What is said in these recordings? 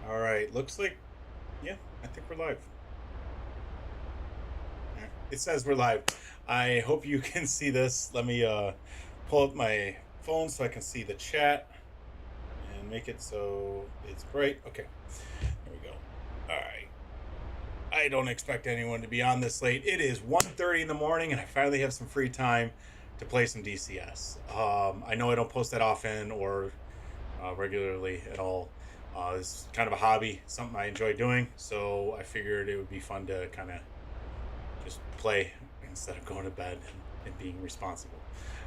All right, looks like, yeah, I think we're live. Yeah, it says we're live. I hope you can see this. Let me pull up my phone so I can see the chat and make it so it's bright. Okay, there we go. All right. I don't expect anyone to be on this late. It is 1:30 in the morning and I finally have some free time to play some DCS. I know I don't post that often or regularly at all. It's kind of a hobby, something I enjoy doing. So I figured it would be fun to kind of just play instead of going to bed and being responsible.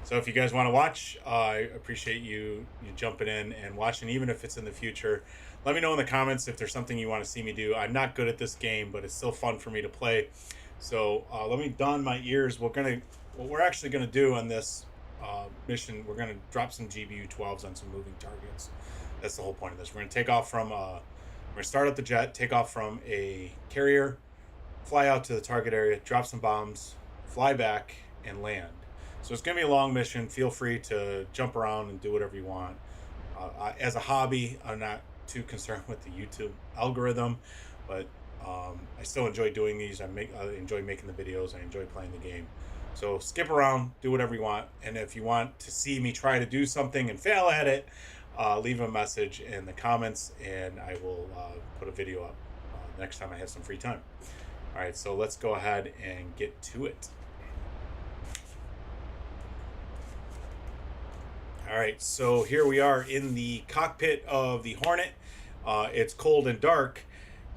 So if you guys want to watch, I appreciate you jumping in and watching, even if it's in the future. Let me know in the comments if there's something you want to see me do. I'm not good at this game, but it's still fun for me to play. So let me don my ears. What we're actually gonna do on this mission, we're gonna drop some GBU 12s on some moving targets. That's the whole point of this. We're gonna take off from we're gonna start up the jet, take off from a carrier, fly out to the target area, drop some bombs, fly back, and land. So it's going to be a long mission. Feel free to jump around and do whatever you want. As a hobby, I'm not too concerned with the YouTube algorithm, but I still enjoy doing these. I enjoy making the videos. I enjoy playing the game. So skip around, do whatever you want. And if you want to see me try to do something and fail at it, leave a message in the comments, and I will put a video up next time I have some free time. All right, so let's go ahead and get to it. All right, so here we are in the cockpit of the Hornet. It's cold and dark.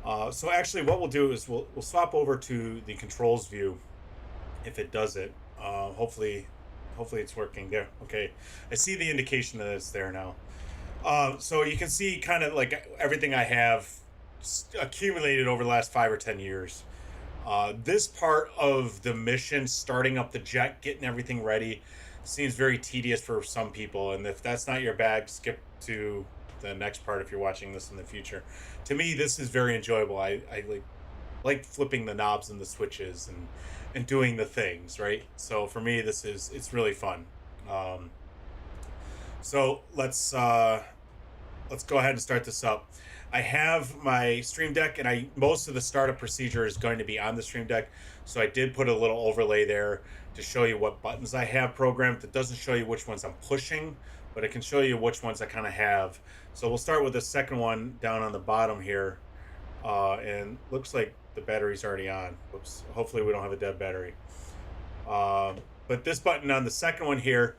So actually what we'll do is we'll swap over to the controls view if it does it. Hopefully it's working there. Okay, I see the indication that it's there now. So you can see kind of like everything I have accumulated over the last 5 or 10 years. This part of the mission, starting up the jet, getting everything ready, seems very tedious for some people. And if that's not your bag, skip to the next part if you're watching this in the future. To me, this is very enjoyable. I like flipping the knobs and the switches and doing the things, right? So for me, it's really fun. So let's go ahead and start this up. I have my Stream Deck, and most of the startup procedure is going to be on the Stream Deck. So I did put a little overlay there to show you what buttons I have programmed. It doesn't show you which ones I'm pushing, but it can show you which ones I kind of have. So we'll start with the second one down on the bottom here. And looks like the battery's already on. Whoops. Hopefully we don't have a dead battery. But this button on the second one here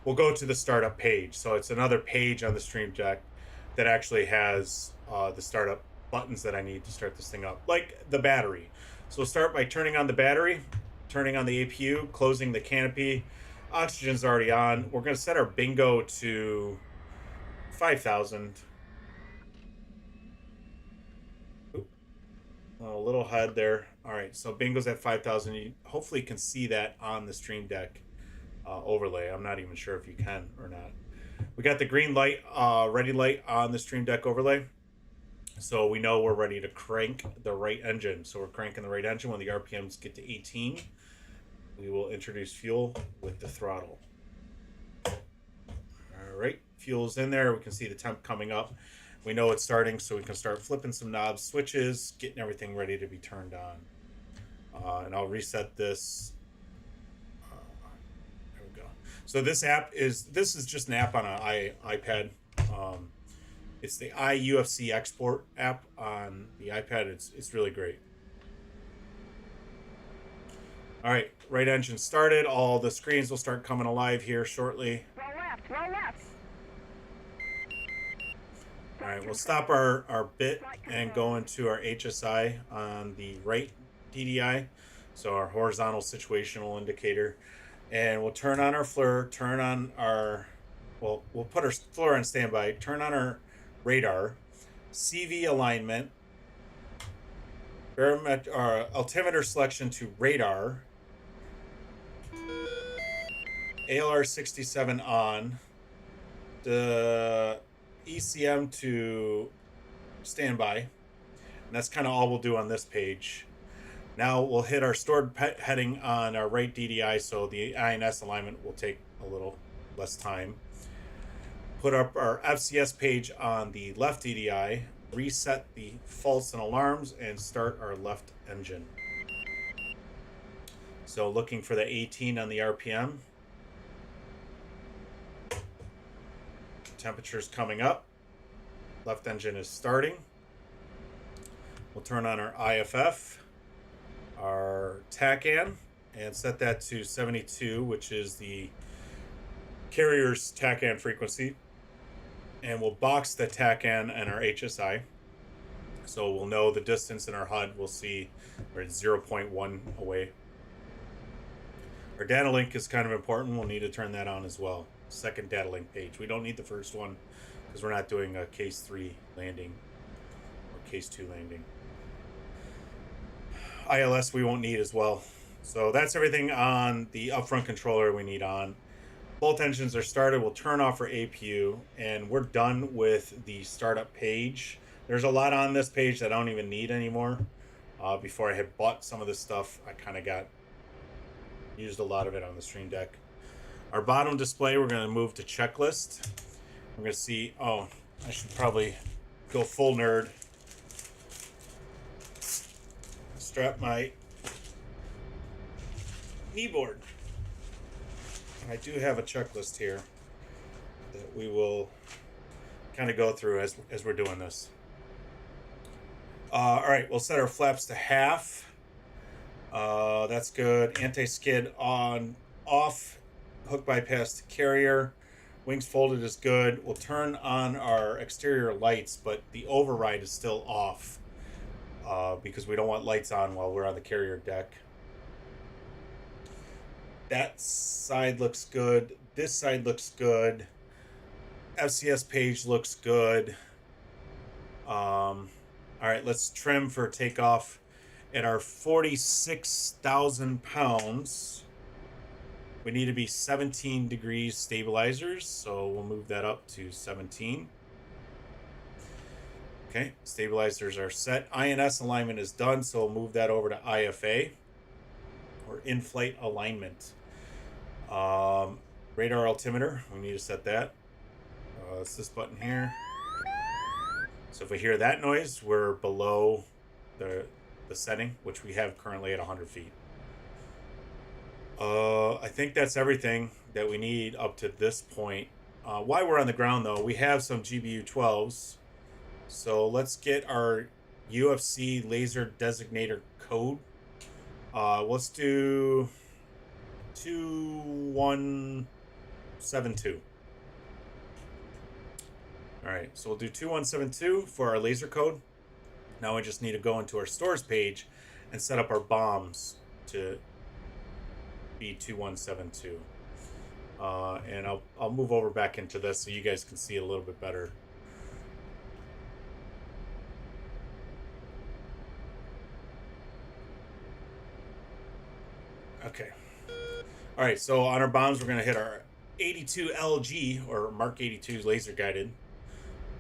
will go to the startup page. So it's another page on the Stream Deck that actually has the startup buttons that I need to start this thing up, like the battery. So we'll start by turning on the battery, turning on the APU, closing the canopy. Oxygen's already on. We're going to set our bingo to 5,000. A little head there. All right, so bingo's at 5,000. You hopefully can see that on the Stream Deck overlay. I'm not even sure if you can or not. We got the green light, ready light on the Stream Deck overlay. So we know we're ready to crank the right engine. So we're cranking the right engine. When the RPMs get to 18, we will introduce fuel with the throttle. All right, fuel's in there. We can see the temp coming up. We know it's starting, so we can start flipping some knobs, switches, getting everything ready to be turned on. And I'll reset this. There we go. So this is just an app on an iPad. It's the iUFC export app on the iPad. It's really great. All right, right engine started. All the screens will start coming alive here shortly. Roll left, roll left. All right, we'll stop our bit and go into our HSI on the right DDI, so our horizontal situational indicator, and we'll turn on our FLIR, we'll put our FLIR on standby, turn on our radar, CV alignment, altimeter selection to radar, ALR 67 on, the ECM to standby, and that's kind of all we'll do on this page. Now we'll hit our stored heading on our right DDI, so the INS alignment will take a little less time. Put up our FCS page on the left DDI, reset the faults and alarms, and start our left engine. So looking for the 18 on the RPM. Temperature's coming up. Left engine is starting. We'll turn on our IFF, our TACAN, and set that to 72, which is the carrier's TACAN frequency. And we'll box the TACAN and our HSI. So we'll know the distance in our HUD. We'll see we're at 0.1 away. Our data link is kind of important. We'll need to turn that on as well. Second data link page. We don't need the first one because we're not doing a case 3 landing or case 2 landing. ILS we won't need as well. So that's everything on the upfront controller we need on. Both engines are started. We'll turn off our APU and we're done with the startup page. There's a lot on this page that I don't even need anymore. Before I had bought some of this stuff, I kind of used a lot of it on the Stream Deck. Our bottom display, we're going to move to checklist. We're going to see, oh, I should probably go full nerd. Strap my kneeboard. I do have a checklist here that we will kind of go through as we're doing this. All right, we'll set our flaps to half. That's good. Anti-skid on, off. Hook bypass to carrier. Wings folded is good. We'll turn on our exterior lights, but the override is still off because we don't want lights on while we're on the carrier deck. That side looks good. This side looks good. FCS page looks good. All right, let's trim for takeoff. At our 46,000 pounds, we need to be 17 degrees stabilizers, so we'll move that up to 17. Okay, stabilizers are set. INS alignment is done, so we'll move that over to IFA, or in-flight alignment. Radar altimeter, we need to set that. It's this button here. So if we hear that noise, we're below the setting, which we have currently at 100 feet. I think that's everything that we need up to this point. While we're on the ground, though, we have some GBU 12s. So let's get our UFC laser designator code. Let's do 2172. All right, so we'll do 2172 for our laser code. Now we just need to go into our stores page and set up our bombs to be 2172. And I'll move over back into this so you guys can see it a little bit better. Okay. All right, so on our bombs, we're going to hit our 82 LG, or Mark 82 laser guided.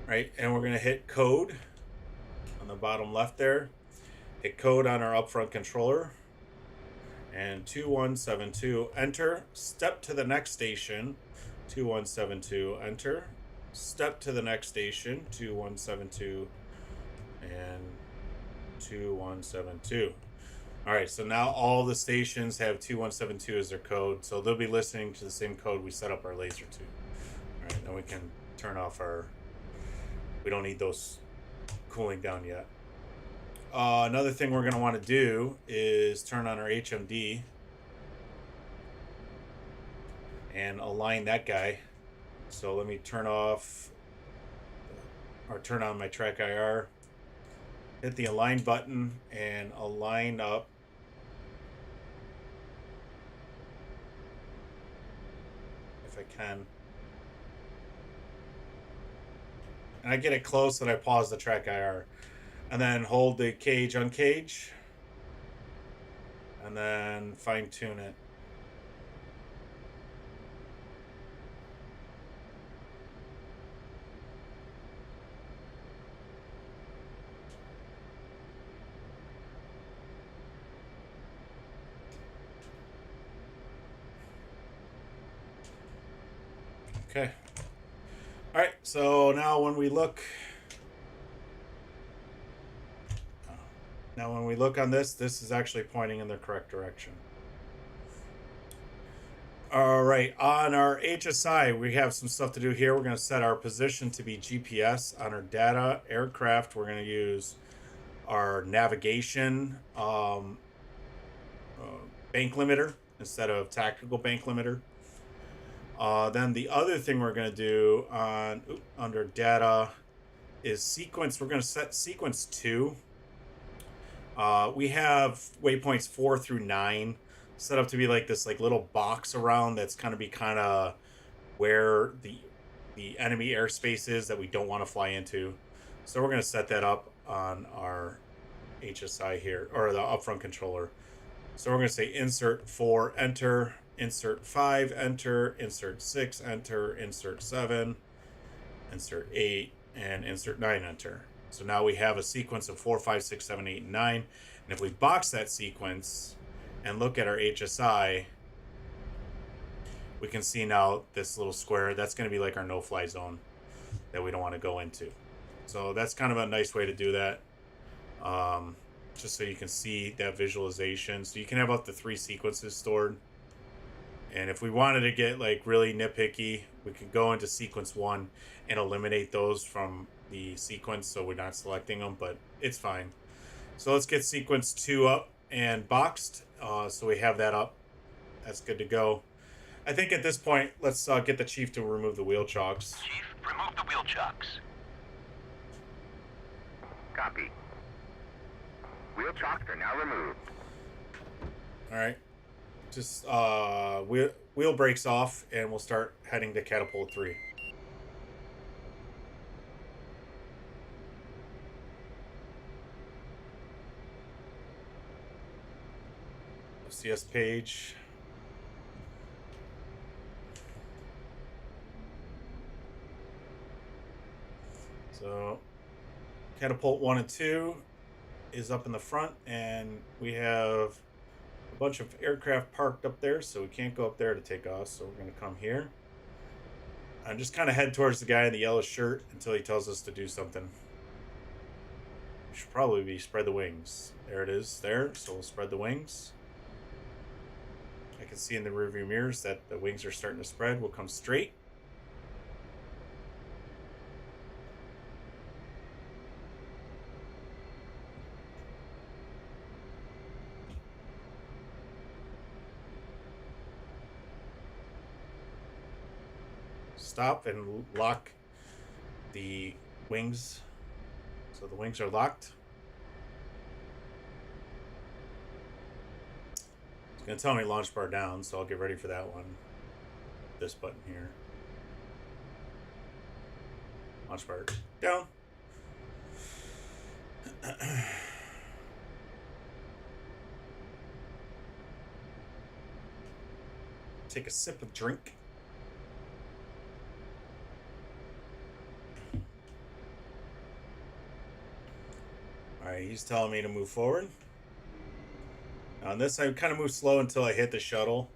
Right, and we're going to hit code on the bottom left there. Hit code on our upfront controller. And 2172, enter. Step to the next station. 2172, enter. Step to the next station. 2172 and 2172. All right, so now all the stations have 2172 as their code, so they'll be listening to the same code we set up our laser to. All right, then we can turn off our... We don't need those cooling down yet. Another thing we're going to want to do is turn on our HMD and align that guy. So let me turn off or turn on my track IR. Hit the align button and align up. If I can. And I get it close and I pause the track IR. And then hold the cage uncage. And then fine tune it. Okay. All right, so now when we look Now when we look on this, this is actually pointing in the correct direction. All right, on our HSI, we have some stuff to do here. We're going to set our position to be GPS. On our data aircraft, we're going to use our navigation bank limiter instead of tactical bank limiter. Then the other thing we're going to do on under data is sequence. We're going to set sequence 2. We have waypoints 4 through 9 set up to be like this little box around that's kind of where the enemy airspace is that we don't want to fly into. So we're going to set that up on our HSI here, or the upfront controller. So we're going to say insert 4, enter, insert 5, enter, insert 6, enter, insert 7, insert 8, and insert 9, enter. So now we have a sequence of 4, 5, 6, 7, 8, and 9. And if we box that sequence and look at our HSI, we can see now this little square. That's going to be like our no-fly zone that we don't want to go into. So that's kind of a nice way to do that. Just so you can see that visualization. So you can have up to 3 sequences stored. And if we wanted to get really nitpicky, we could go into sequence 1 and eliminate those from the sequence so we're not selecting them, but it's fine. So let's get sequence 2 up and boxed. So we have that up. That's good to go. I think at this point, let's get the chief to remove the wheel chocks. Chief, remove the wheel chocks. Copy. Wheel chocks are now removed. All right. Just wheel brakes off, and we'll start heading to catapult 3. CS page. So catapult 1 and 2 is up in the front, and we have a bunch of aircraft parked up there, so we can't go up there to take off. So we're going to come here and just kind of head towards the guy in the yellow shirt until he tells us to do something. We should probably be spread the wings. There it is there. So we'll spread the wings. I can see in the rearview mirrors that the wings are starting to spread. We'll come straight. Stop and lock the wings. So the wings are locked. It's going to tell me launch bar down, so I'll get ready for that one. This button here. Launch bar down. Take a sip of drink. Alright, he's telling me to move forward. On this, I kind of move slow until I hit the shuttle.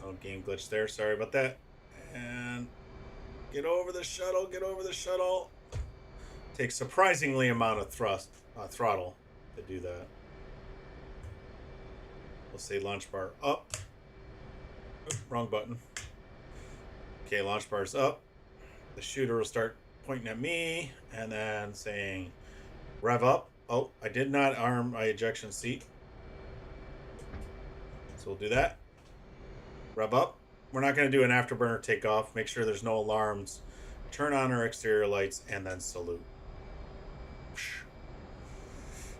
Oh, game glitch there. Sorry about that. And get over the shuttle. Get over the shuttle. Takes surprisingly amount of throttle to do that. We'll say launch bar up. Oop, wrong button. Okay, launch bar's up. The shooter will start pointing at me and then saying rev up. Oh, I did not arm my ejection seat. So we'll do that. Rev up. We're not going to do an afterburner takeoff. Make sure there's no alarms. Turn on our exterior lights and then salute.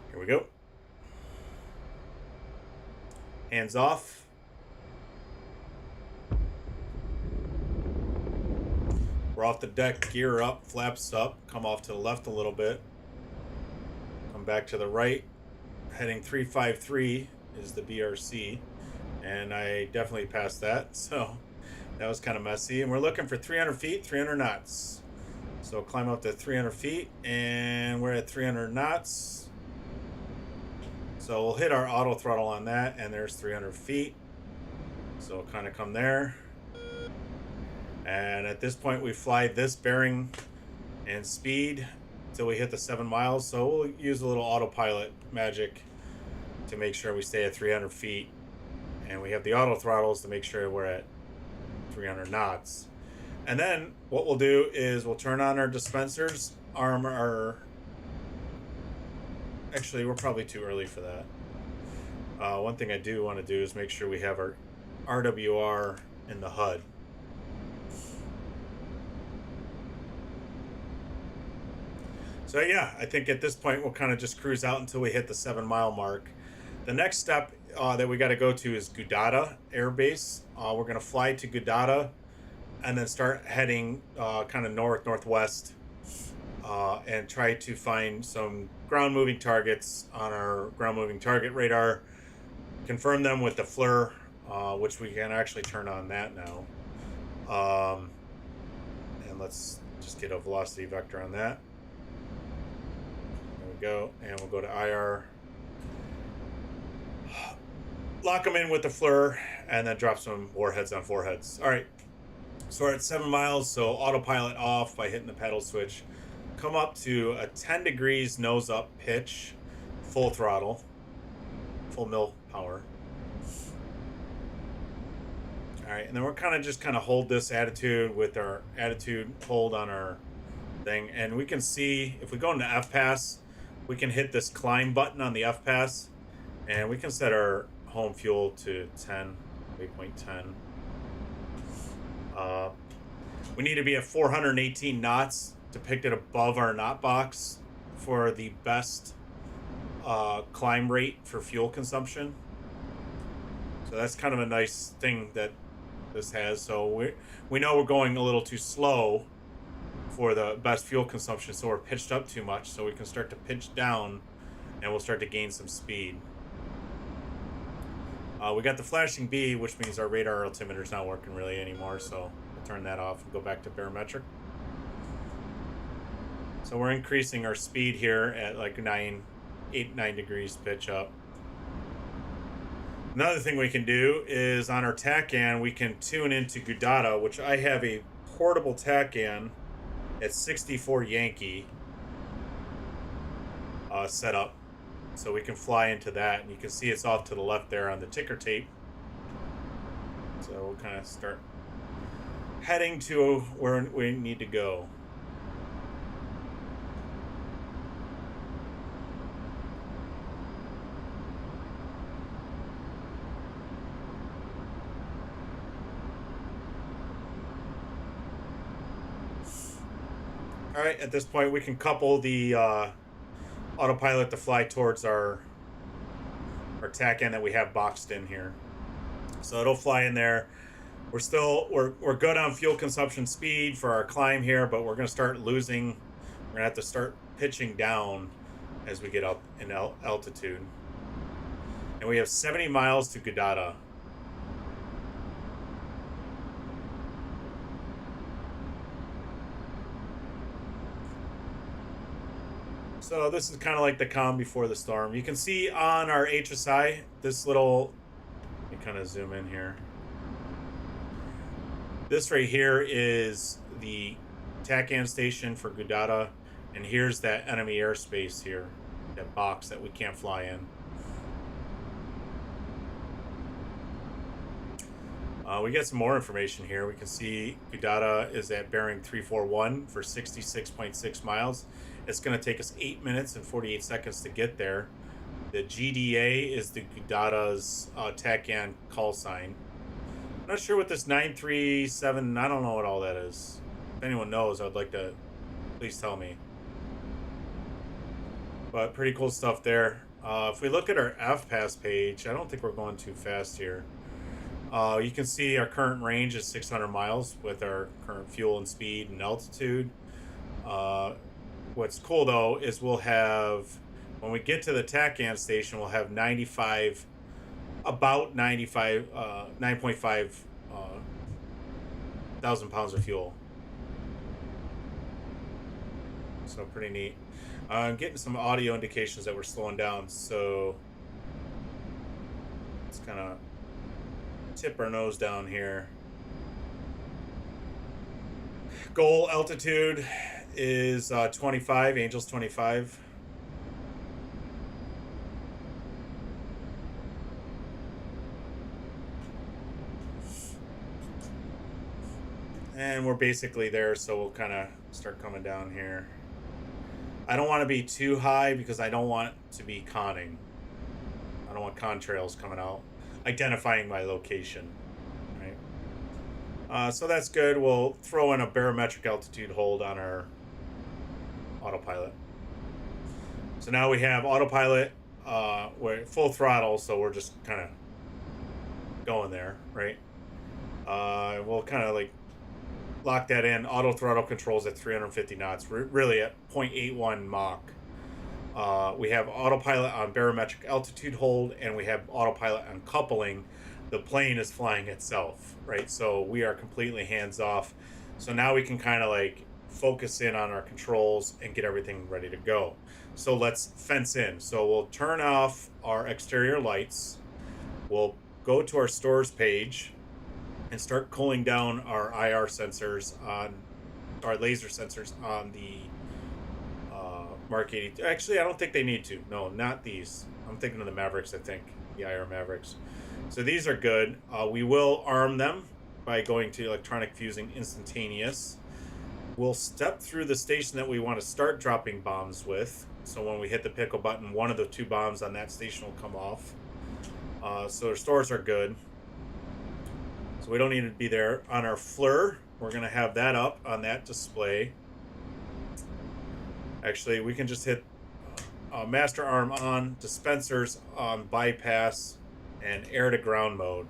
Here we go. Hands off. We're off the deck, gear up, flaps up, come off to the left a little bit. Come back to the right. Heading 353 is the BRC. And I definitely passed that, so that was kind of messy. And we're looking for 300 feet, 300 knots. So climb up to 300 feet, and we're at 300 knots. So we'll hit our auto throttle on that, and there's 300 feet. So we'll kind of come there. And at this point, we fly this bearing and speed till we hit the 7 miles. So we'll use a little autopilot magic to make sure we stay at 300 feet. And we have the auto throttles to make sure we're at 300 knots. And then what we'll do is we'll turn on our dispensers, arm our... Actually, we're probably too early for that. One thing I do want to do is make sure we have our RWR in the HUD. So yeah, I think at this point we'll kind of just cruise out until we hit the 7 mile mark. The next step that we got to go to is Gudada Air Base. We're going to fly to Gudada and then start heading kind of northwest and try to find some ground moving targets on our ground moving target radar. Confirm them with the FLIR, which we can actually turn on that now. And let's just get a velocity vector on that. There we go. And we'll go to IR. Lock them in with the FLIR and then drop some warheads on foreheads. All right. So we're at 7 miles. So autopilot off by hitting the pedal switch. Come up to a 10 degrees nose up pitch, full throttle, full mil power. All right, and then we're kind of hold this attitude with our attitude hold on our thing, and we can see if we go into FPass, we can hit this climb button on the FPass, and we can set our home fuel to 10, waypoint 10. We need to be at 418 knots depicted above our knot box for the best climb rate for fuel consumption. So that's kind of a nice thing that this has. So we know we're going a little too slow for the best fuel consumption, so we're pitched up too much, so we can start to pitch down and we'll start to gain some speed. We got the flashing B, which means our radar altimeter is not working really anymore, so we'll turn that off and go back to barometric. So we're increasing our speed here at like 9 degrees pitch up. Another thing we can do is on our TACAN, we can tune into Gudada, which I have a portable TACAN at 64 Yankee set up. So we can fly into that, and you can see it's off to the left there on the ticker tape. So we'll kind of start heading to where we need to go. All right, at this point we can couple the autopilot to fly towards our TACAN that we have boxed in here. So it'll fly in there. We're good on fuel consumption speed for our climb here, but we're gonna start losing. We're gonna have to start pitching down as we get up in altitude. And we have 70 miles to Gudada. So this is kind of like the calm before the storm. You can see on our HSI, this little, let me kind of zoom in here. This right here is the TACAN station for Gudada, and here's that enemy airspace here, that box that we can't fly in. We get some more information here. We can see Gudada is at bearing 341 for 66.6 miles. It's going to take us 8 minutes and 48 seconds to get there. The GDA is the Gudada's TACAN call sign. I'm not sure what this 937, I don't know what all that is. If anyone knows, I'd like to please tell me. But pretty cool stuff there. If we look at our FPass page, I don't think we're going too fast here. You can see our current range is 600 miles with our current fuel and speed and altitude. What's cool though is we'll have, when we get to the TACAN station, we'll have 9.5 thousand pounds of fuel. So pretty neat. I'm getting some audio indications that we're slowing down, so let's kind of tip our nose down here. Goal altitude is 25, Angels 25. And we're basically there, so we'll kind of start coming down here. I don't want to be too high because I don't want to be conning. I don't want contrails coming out, identifying my location, right? So that's good. We'll throw in a barometric altitude hold on our autopilot. So now we have autopilot, we're full throttle, so we're just kind of going there, right? We'll kind of like lock that in. Auto throttle controls at 350 knots. We're really at 0.81 Mach. We have autopilot on barometric altitude hold, and we have autopilot on coupling. The plane is flying itself, right? So we are completely hands off. So now we can kind of like focus in on our controls and get everything ready to go. So let's fence in. So we'll turn off our exterior lights. We'll go to our stores page and start cooling down our IR sensors on our laser sensors on the Mark 80. Actually, I don't think they need to. No, not these. I'm thinking of the Mavericks, I think. The IR Mavericks. So these are good. We will arm them by going to electronic fusing instantaneous. We'll step through the station that we want to start dropping bombs with. So when we hit the pickle button, one of the 2 bombs on that station will come off. So our stores are good. So we don't need to be there. On our FLIR, we're going to have that up on that display. Actually, we can just hit master arm on, dispensers on bypass, and air to ground mode.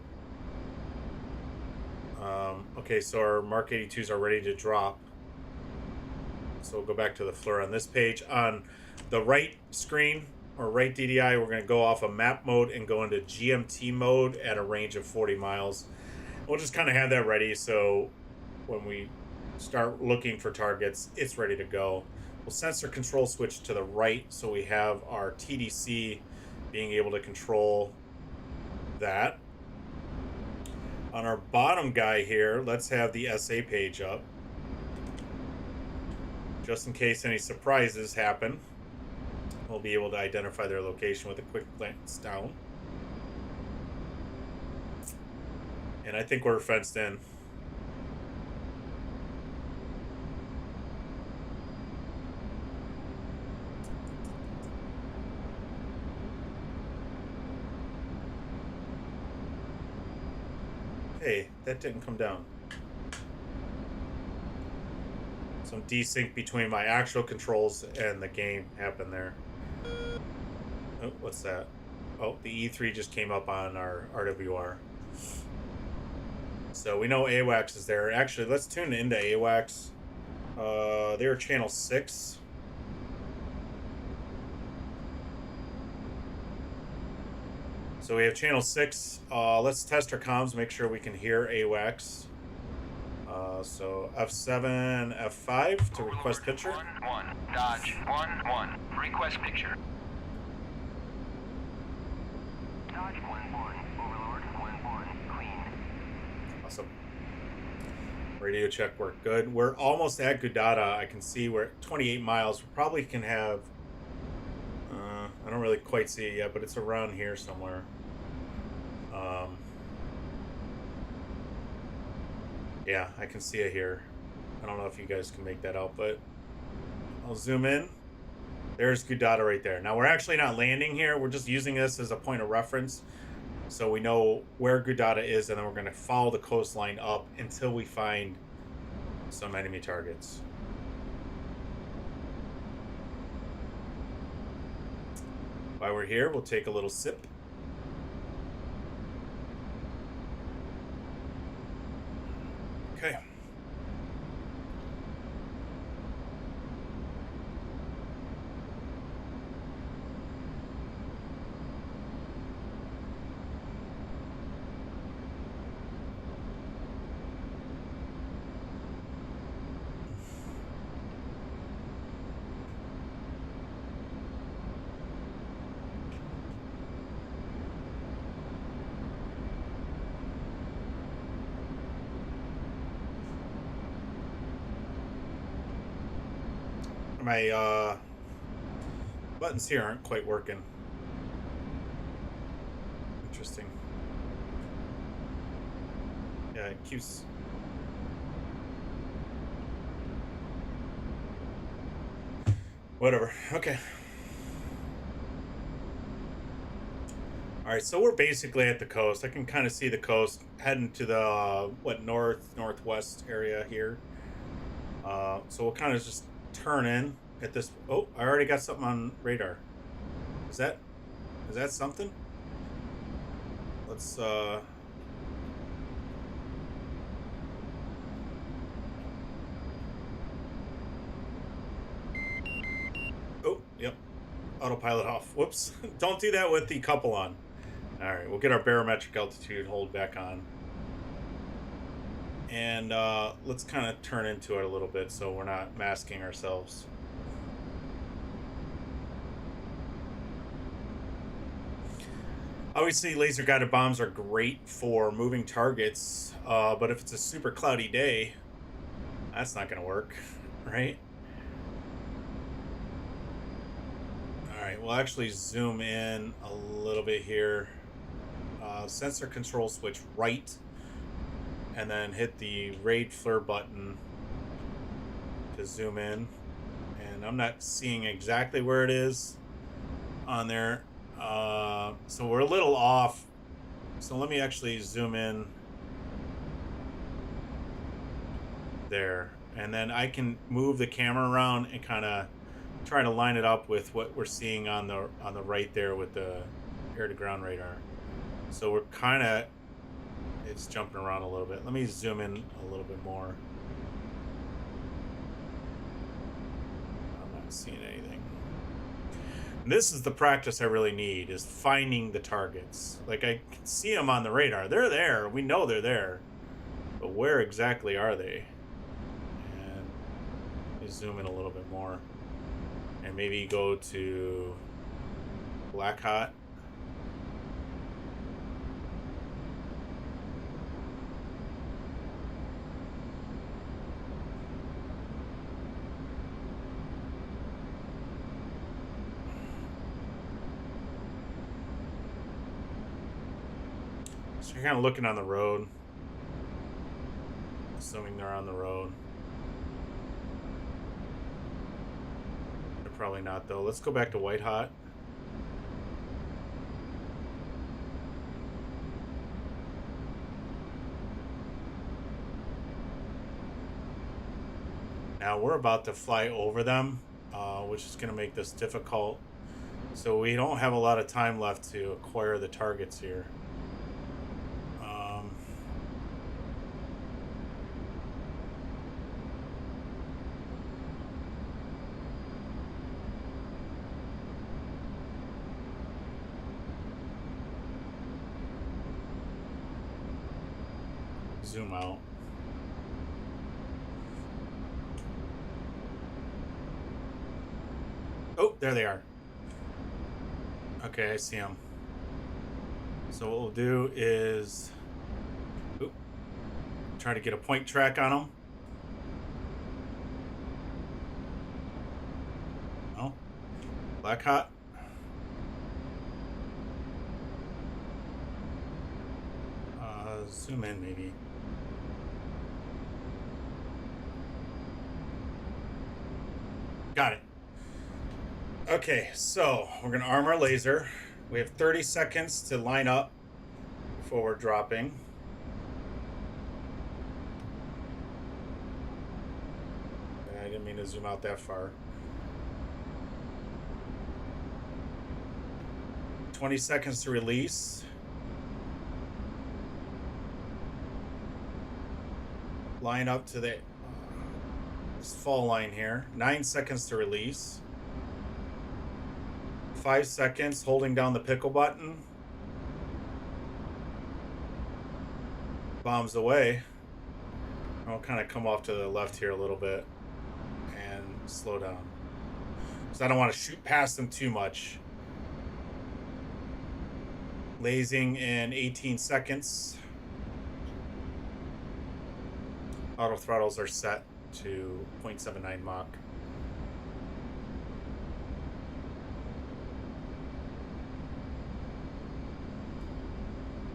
Okay, so our Mark 82s are ready to drop. So we'll go back to the FLIR on this page. On the right screen, or right DDI, we're going to go off of map mode and go into GMT mode at a range of 40 miles. We'll just kind of have that ready, so when we start looking for targets, it's ready to go. We'll sensor control switch to the right, so we have our TDC being able to control that. On our bottom guy here, let's have the SA page up, just in case any surprises happen. We'll be able to identify their location with a quick glance down. And I think we're fenced in. Hey, that didn't come down. Some desync between my actual controls and the game happened there. Oh, what's that? Oh, the E3 just came up on our RWR. So we know AWACS is there. Actually, let's tune into AWACS. They're channel 6. So we have channel 6. Let's test our comms, make sure we can hear AWACS. So F7, F5 to request picture. 1-1, Dodge 1-1, request picture. Dodge 1-1, Overlord 1-1, clean. Awesome. Radio check worked good. We're almost at Gudata. I can see we're at 28 miles. We probably can have, I don't really quite see it yet, but it's around here somewhere. Yeah, I can see it here. I don't know if you guys can make that out, but I'll zoom in. There's Gudata right there. Now, we're actually not landing here. We're just using this as a point of reference, so we know where Gudata is, and then we're going to follow the coastline up until we find some enemy targets. While we're here, we'll take a little sip. Okay. My buttons here aren't quite working. Interesting. Yeah, it keeps... Whatever. Okay. All right, so we're basically at the coast. I can kind of see the coast heading to the northwest area here. So we'll kind of just turn in at this. Oh, I already got something on radar. Is that something? Let's oh, yep. Autopilot off. Whoops. Don't do that with the couple on. All right, we'll get our barometric altitude hold back on. And let's kind of turn into it a little bit so we're not masking ourselves. Obviously, laser guided bombs are great for moving targets, but if it's a super cloudy day, that's not going to work, right? All right, we'll actually zoom in a little bit here. Sensor control switch right, and then hit the raid flare button to zoom in. And I'm not seeing exactly where it is on there. So we're a little off. So let me actually zoom in there. And then I can move the camera around and kind of try to line it up with what we're seeing on the right there with the air-to-ground radar. So we're kind of, it's jumping around a little bit. Let me zoom in a little bit more. I'm not seeing anything. And this is the practice I really need, is finding the targets. Like, I can see them on the radar. They're there. We know they're there. But where exactly are they? And let me zoom in a little bit more. And maybe go to Black Hot. So you're kind of looking on the road, assuming they're on the road. They're probably not, though. Let's go back to White Hot. Now we're about to fly over them, which is going to make this difficult. So we don't have a lot of time left to acquire the targets here. Zoom out. Oh, there they are. Okay, I see them. So what we'll do is try to get a point track on them. Oh, Black Hot. Zoom in maybe. Got it. Okay, so we're going to arm our laser. We have 30 seconds to line up before we're dropping. I didn't mean to zoom out that far. 20 seconds to release. Line up to the this fall line here. 9 seconds to release. 5 seconds holding down the pickle button. Bombs away. I'll kind of come off to the left here a little bit and slow down, because I don't want to shoot past them too much. Lasing in 18 seconds. Auto throttles are set to 0.79 Mach.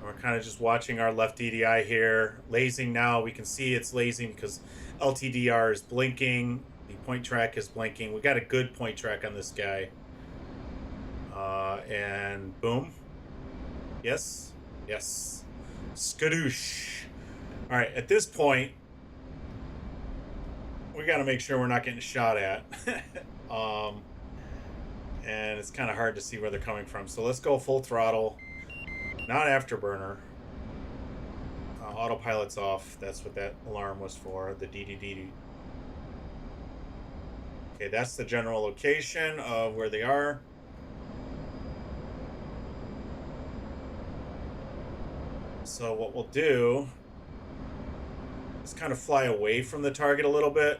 We're kind of just watching our left DDI here. Lasing now. We can see it's lasing because LTDR is blinking. The point track is blinking. We got a good point track on this guy. And boom. Yes. Yes. Skadoosh. All right. At this point, we got to make sure we're not getting shot at. And it's kind of hard to see where they're coming from. So let's go full throttle. Not afterburner. Autopilot's off. That's what that alarm was for. The DDD. Okay, that's the general location of where they are. So what we'll do is kind of fly away from the target a little bit.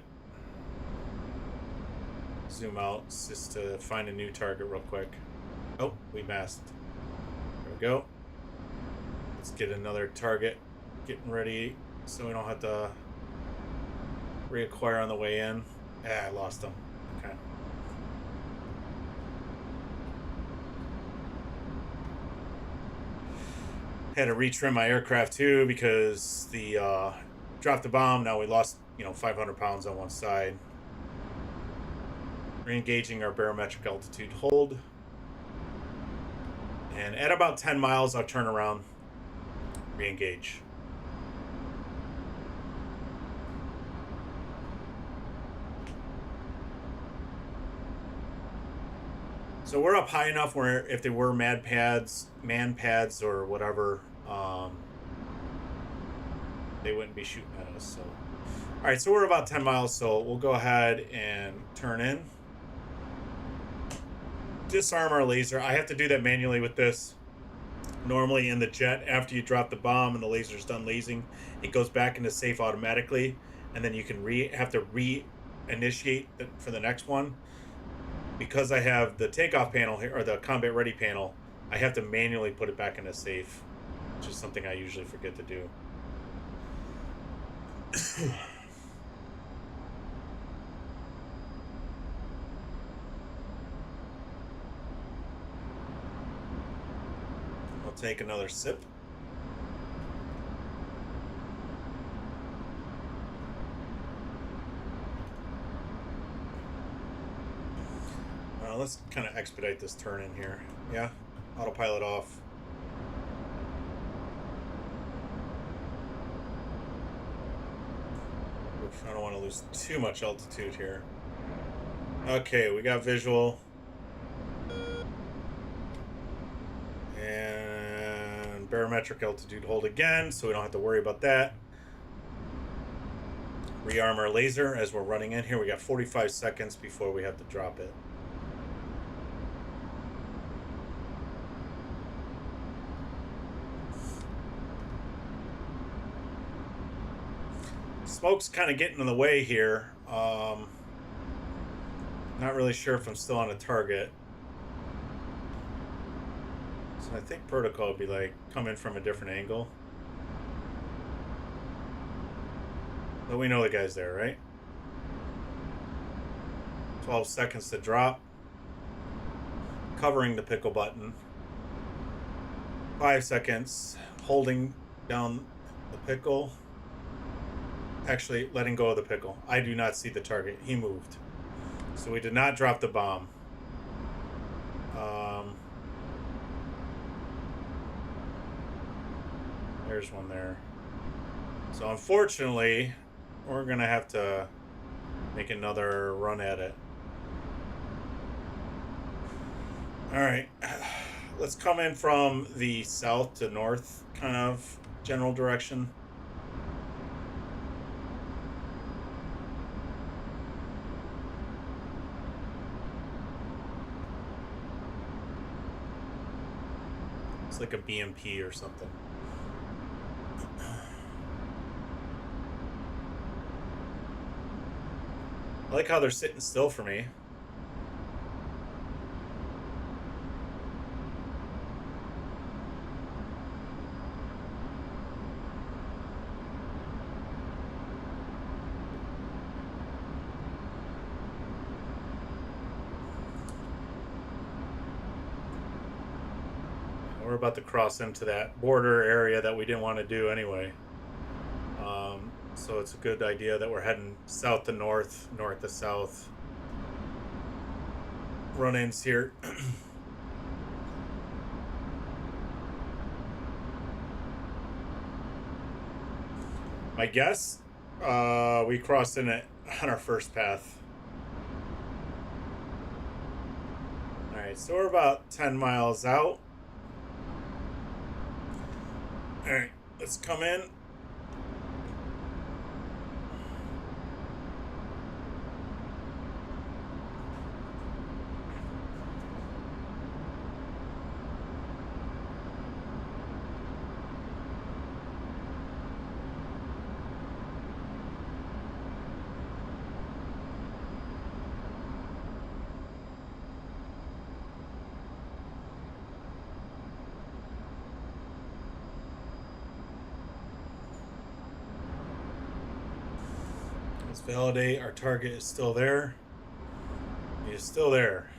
Zoom out just to find a new target real quick. Oh, we missed. There we go. Let's get another target getting ready so we don't have to reacquire on the way in. Ah, I lost them. Okay. Had to retrim my aircraft too because the dropped the bomb. Now we lost 500 pounds on one side. Re-engaging our barometric altitude hold. And at about 10 miles, I'll turn around, re-engage. So we're up high enough where if they were man pads or whatever, they wouldn't be shooting at us. So, all right, so we're about 10 miles, so we'll go ahead and turn in. Disarm our laser. I have to do that manually with this. Normally in the jet, after you drop the bomb and the laser's done lasing, it goes back into safe automatically, and then you can have to re-initiate for the next one. Because I have the takeoff panel here, or the combat ready panel, I have to manually put it back into safe, which is something I usually forget to do. I'll take another sip. Let's kind of expedite this turn in here. Yeah, autopilot off. Oof, I don't want to lose too much altitude here. Okay, we got visual. And barometric altitude hold again, so we don't have to worry about that. Rearm our laser as we're running in here. We got 45 seconds before we have to drop it. Smoke's kind of getting in the way here. Not really sure if I'm still on a target. So I think protocol would be like, come in from a different angle. But we know the guy's there, right? 12 seconds to drop. Covering the pickle button. 5 seconds. Holding down the pickle. Actually, letting go of the pickle. I do not see the target. He moved. So we did not drop the bomb. There's one there. So unfortunately, we're going to have to make another run at it. All right. Let's come in from the south to north kind of general direction. It's like a BMP or something. I like how they're sitting still for me. We're we're about to cross into that border area that we didn't want to do anyway. So it's a good idea that we're heading south to north, north to south. Run-ins here. My guess, we crossed in it on our first path. All right, so we're about 10 miles out. All right, let's come in. Let's validate our target is still there. He is still there.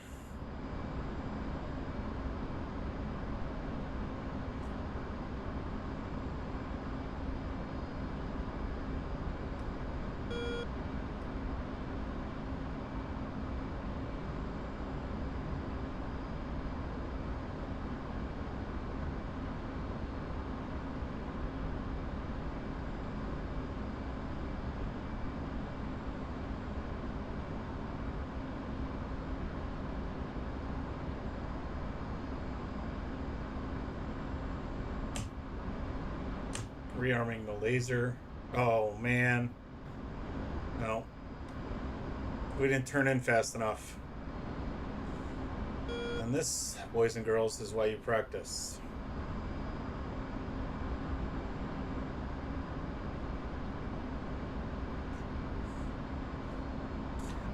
Rearming the laser. Oh man. No. We didn't turn in fast enough. And this, boys and girls, is why you practice.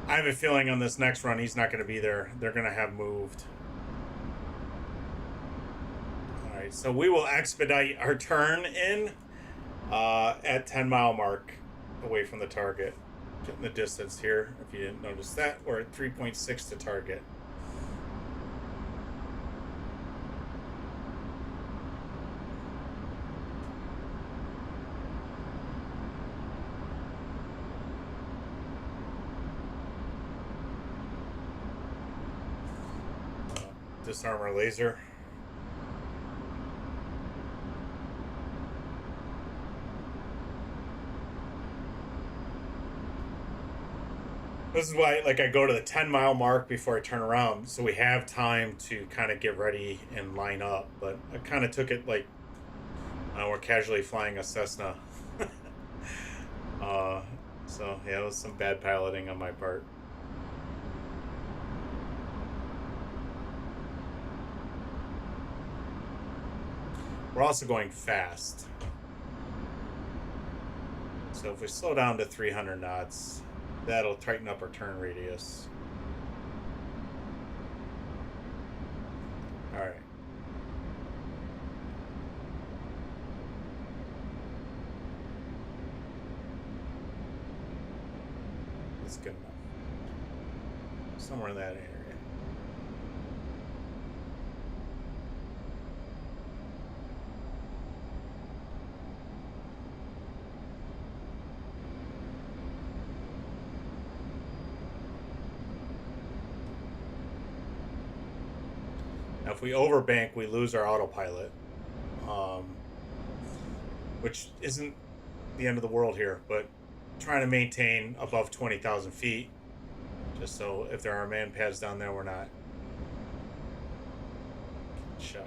I have a feeling on this next run he's not going to be there. They're going to have moved. Alright, so we will expedite our turn in at 10 mile mark away from the target. Getting the distance here, if you didn't notice that, we're at 3.6 to target. Disarm our laser. This is why, like, I go to the 10 mile mark before I turn around, so we have time to kind of get ready and line up. But I kind of took it like we're casually flying a Cessna. So yeah, it was some bad piloting on my part. We're also going fast. So if we slow down to 300 knots, that'll tighten up our turn radius. All right. That's good enough. Somewhere in that area. Now, if we overbank, we lose our autopilot, which isn't the end of the world here, but trying to maintain above 20,000 feet, just so if there are man pads down there, we're not shot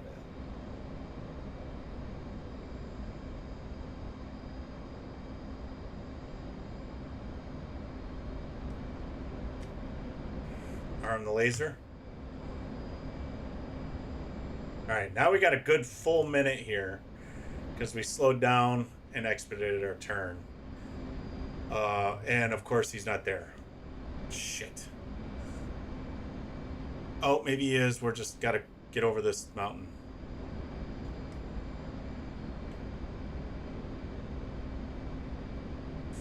at. Arm the laser. All right, now we got a good full minute here because we slowed down and expedited our turn. And of course he's not there. Shit. Oh, maybe he is. We're just gotta get over this mountain.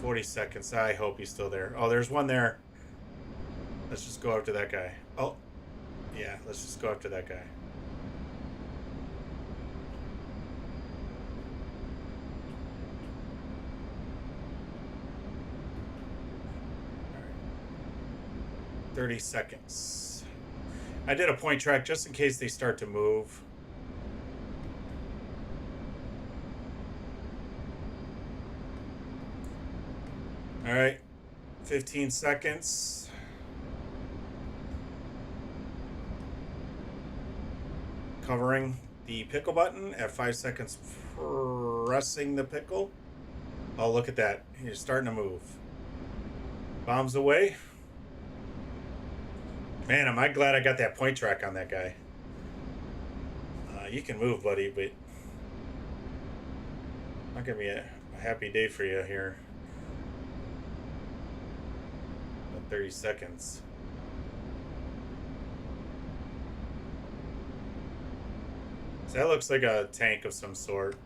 "40 seconds. I hope he's still there. Oh, there's one there. Let's just go after that guy. Oh, yeah, let's just go after that guy. 30 seconds. I did a point track just in case they start to move. All right, 15 seconds. Covering the pickle button at 5 seconds, pressing the pickle. Oh, look at that. He's starting to move. Bombs away. Man, am I glad I got that point track on that guy. You can move, buddy, but not gonna be a happy day for you here. 30 seconds. So that looks like a tank of some sort.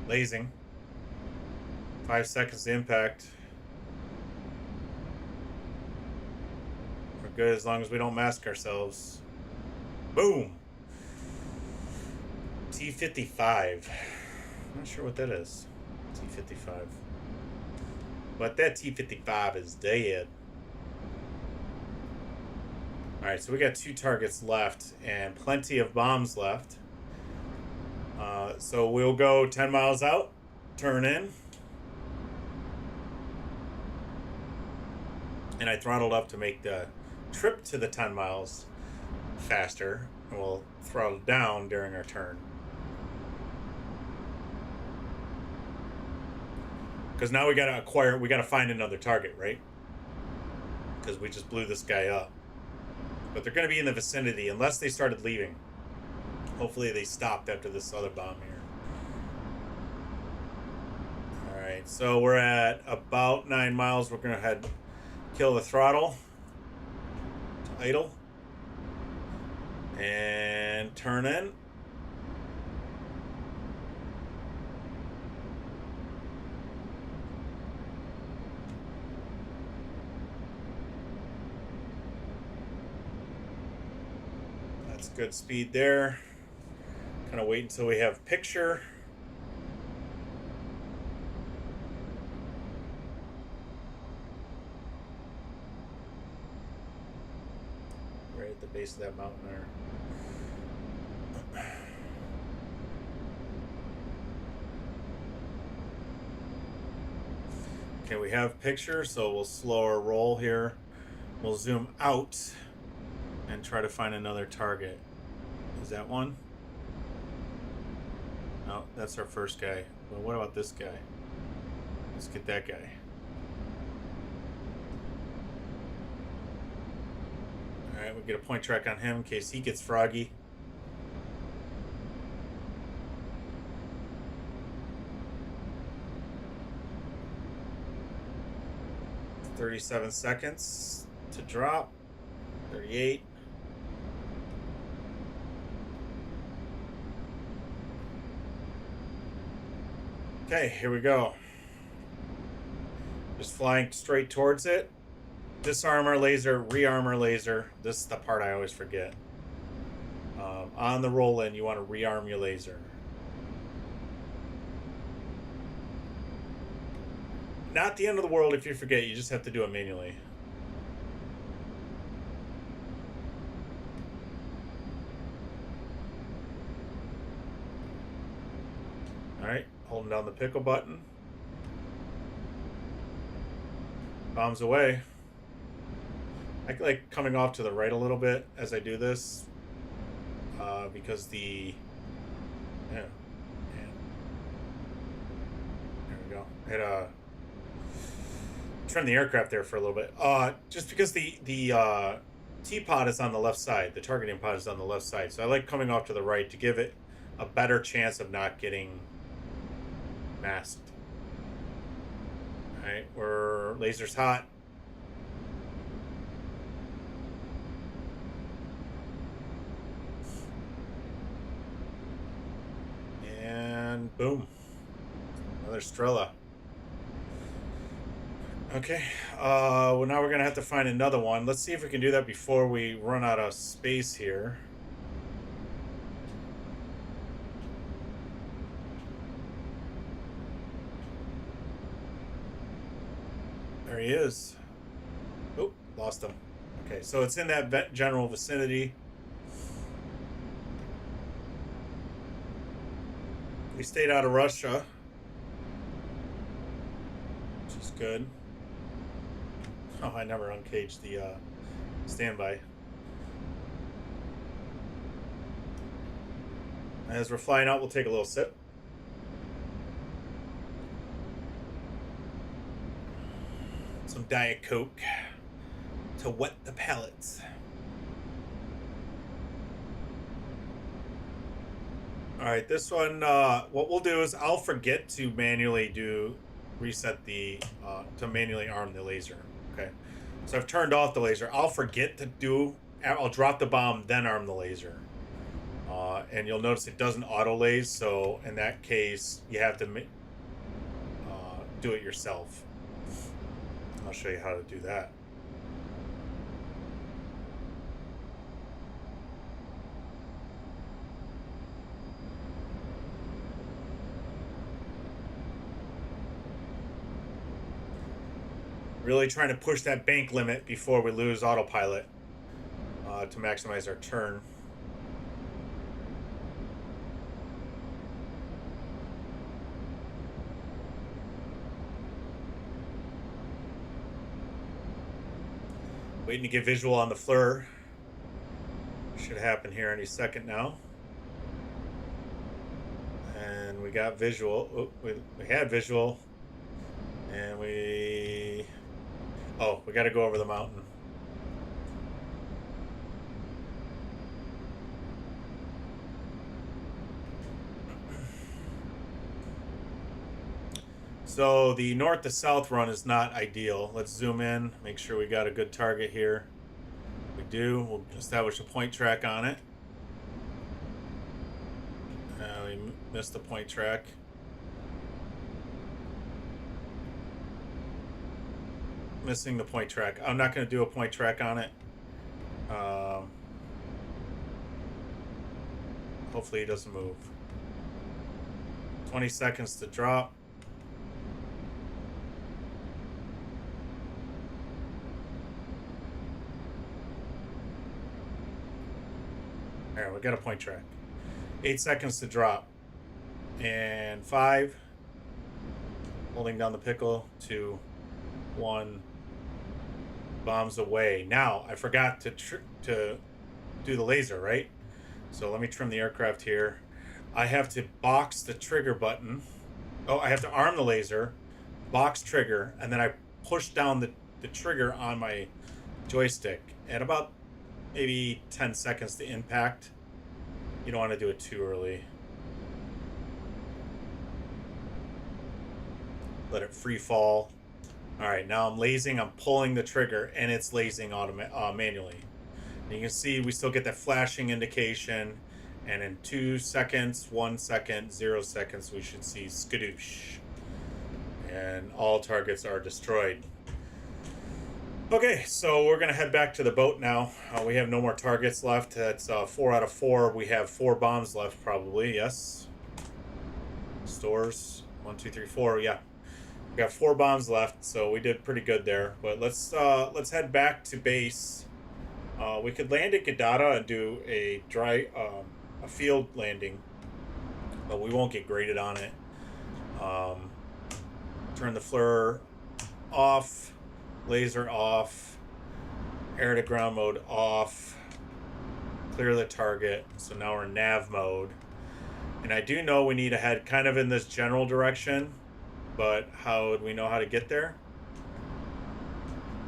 Lasing. 5 seconds to impact. We're good as long as we don't mask ourselves. Boom! T-55. I'm not sure what that is. T-55. But that T-55 is dead. Alright, so we got 2 targets left and plenty of bombs left. So we'll go 10 miles out, turn in. And I throttled up to make the trip to the 10 miles faster. And we'll throttle down during our turn. Because now we gotta find another target, right? Because we just blew this guy up. But they're gonna be in the vicinity unless they started leaving. Hopefully they stopped after this other bomb here. Alright, so we're at about 9 miles. We're gonna kill the throttle. Idle. And turn in. That's good speed there. Kind of wait until we have picture. Right at the base of that mountain there. Okay, we have picture, so we'll slow our roll here. We'll zoom out and try to find another target. Is that one? No, that's our first guy. But what about this guy? Let's get that guy. Alright, we'll get a point track on him in case he gets froggy. $37 seconds to drop. 38. Okay, here we go. Just flying straight towards it. Disarm our laser, rearm our laser. This is the part I always forget. On the roll in, you want to rearm your laser. Not the end of the world if you forget, you just have to do it manually. Alright, holding down the pickle button. Bombs away. I like coming off to the right a little bit as I do this. Because the... Yeah. There we go. I had turn the aircraft there for a little bit. Just because the T-pod is on the left side. The targeting pod is on the left side. So I like coming off to the right to give it a better chance of not getting masked. Alright, we're laser's hot. And boom. Another Strela. Okay, well now we're gonna have to find another one. Let's see if we can do that before we run out of space here. There he is. Oh, lost him. Okay, so it's in that general vicinity. We stayed out of Russia, which is good. Oh, I never uncaged the standby. As we're flying out, we'll take a little sip. Some Diet Coke to wet the palates. All right, this one, what we'll do is I'll forget to manually reset the, to manually arm the laser, okay? So I've turned off the laser. I'll forget to I'll drop the bomb, then arm the laser. And you'll notice it doesn't auto laze, so in that case, you have to do it yourself. I'll show you how to do that. Really trying to push that bank limit before we lose autopilot to maximize our turn. Waiting to get visual on the FLIR. Should happen here any second now. And we got visual. Oh, we had visual. And we got to go over the mountain. So the north to south run is not ideal. Let's zoom in, make sure we got a good target here. We do. We'll establish a point track on it. We missed the point track. Missing the point track. I'm not going to do a point track on it. Hopefully he doesn't move. 20 seconds to drop. Alright, we got a point track. 8 seconds to drop. And 5. Holding down the pickle. 2, 1. Bombs away. Now, I forgot to do the laser, right? So let me trim the aircraft here. I have to box the trigger button. Oh, I have to arm the laser, box trigger, and then I push down the trigger on my joystick at about maybe 10 seconds to impact. You don't want to do it too early. Let it free fall. All right, now I'm lasing, I'm pulling the trigger, and it's lasing manually. And you can see we still get that flashing indication, and in 2 seconds, 1 second, 0 seconds, we should see skadoosh. And all targets are destroyed. Okay, so we're gonna head back to the boat now. We have no more targets left. That's 4 out of 4. We have 4 bombs left, probably, yes. Stores, 1, 2, 3, 4, yeah. We got 4 bombs left, so we did pretty good there. But let's head back to base. We could land at Gadada and do a field landing, but we won't get graded on it. Turn the FLIR off, laser off, air to ground mode off, clear the target. So now we're in nav mode, and I do know we need to head kind of in this general direction. But how would we know how to get there?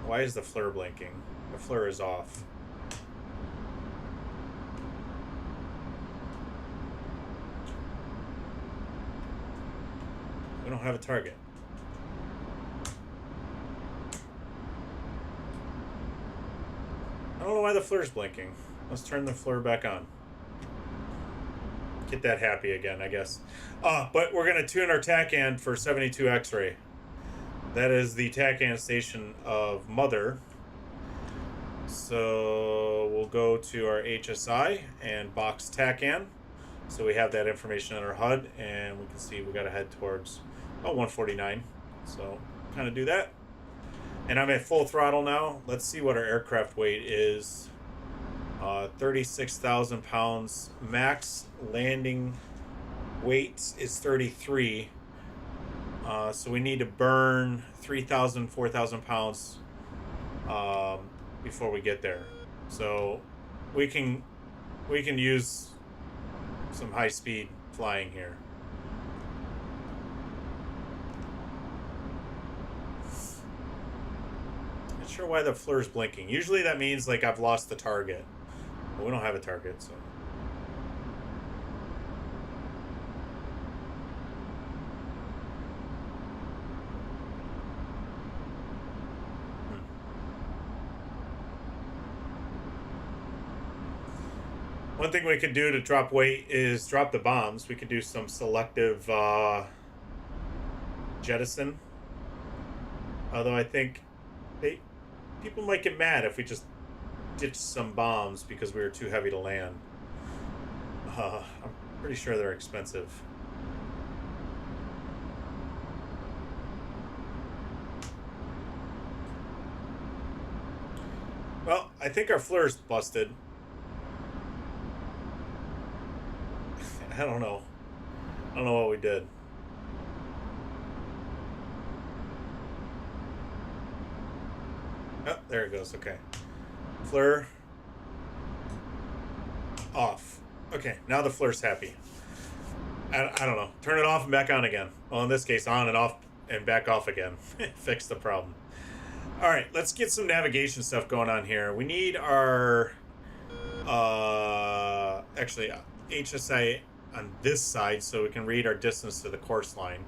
Why is the FLIR blinking? The FLIR is off. We don't have a target. I don't know why the FLIR's blinking. Let's turn the FLIR back on. Get that happy again, I guess. But we're going to tune our TACAN for 72 X-ray. That is the TACAN station of Mother. So we'll go to our HSI and box TACAN. So we have that information on our HUD, and we can see we got to head towards 149. So kind of do that. And I'm at full throttle now. Let's see what our aircraft weight is. 36,000 pounds. Max landing weight is 33. So we need to burn 3,000, 4,000 pounds before we get there. So we can use some high speed flying here. Not sure why the FLIR's blinking. Usually that means like I've lost the target. But we don't have a target, so. One thing we could do to drop weight is drop the bombs. We could do some selective jettison. Although I think people might get mad if we just ditch some bombs because we were too heavy to land. I'm pretty sure they're expensive. Well, I think our FLIR's busted. I don't know. I don't know what we did. Oh, there it goes. Okay. FLIR off. Okay, now the FLIR's happy. I don't know. Turn it off and back on again. Well, in this case, on and off and back off again. Fix the problem. All right, let's get some navigation stuff going on here. We need our actually HSI on this side so we can read our distance to the course line.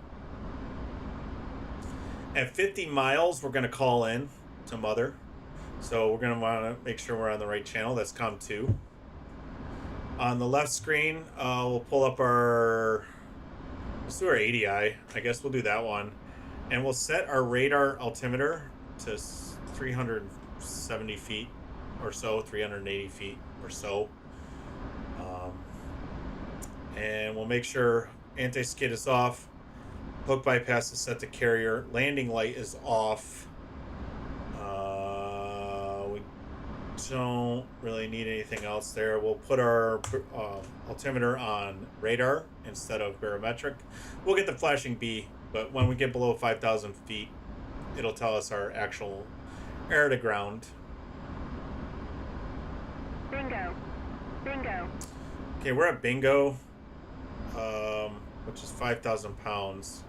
At 50 miles, we're going to call in to Mother. So we're going to want to make sure we're on the right channel. That's COM2. On the left screen, we'll pull up our, let's do our ADI. I guess we'll do that one. And we'll set our radar altimeter to 370 feet or so, 380 feet or so. And we'll make sure anti-skid is off. Hook bypass is set to carrier. Landing light is off. We don't really need anything else there. We'll put our altimeter on radar instead of barometric. We'll get the flashing B, but when we get below 5,000 feet, it'll tell us our actual air to ground. Bingo. Bingo. Okay, we're at bingo, which is 5,000 pounds.